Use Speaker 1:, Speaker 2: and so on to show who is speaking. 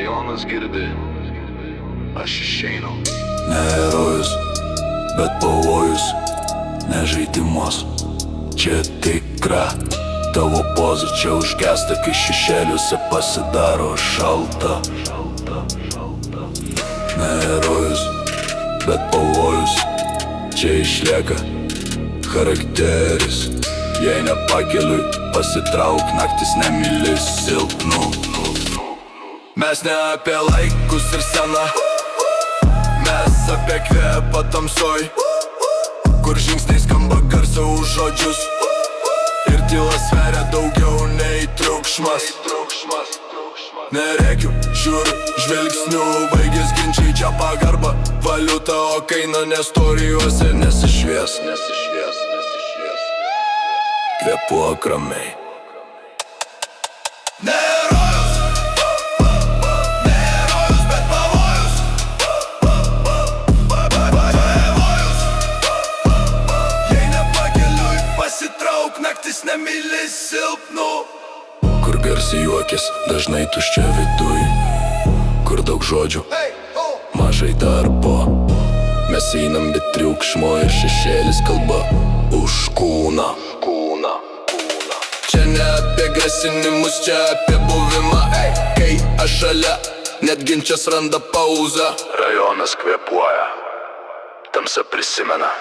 Speaker 1: Rajonas girdi, aš išeinu.
Speaker 2: Ne herojus, bet pavojus, ne žaidimas. Čia tikra tavo poza, čia užgesta, kai šešėliuose pasidaro šalta. Ne herojus, bet pavojus, čia išlieka charakteris. Jei nepakeliui, pasitrauk, naktis nemyli silpnų. Mes ne apie laikus ir seną, mes apie kvėpą tamsoj, kur žingsniai skamba garsiau už žodžius ir tyla sveria daugiau nei triukšmas. Nerėkiu, žiūriu, žvilgsniu, baigės ginčiai, čia pagarba valiuta, o kaina nestorijuose nesišvies. Kvėpuok ramiai. Ne herojus, ne herojus, bet pavojus. Pavojus. Jei nepakeliui, pasitrauk, naktis nemyli silpnų. Kur garsiai juokės, dažnai tuščia viduj, kur daug žodžių, mažai darbo. Mes einam be triukšmo ir šešėlis kalba už kūną. Čia ne apie grasinimus, čia apie buvimą. Kai aš šalia, net ginčas randa pauzą.
Speaker 1: Rajonas kvėpuoja, tamsa prisimena.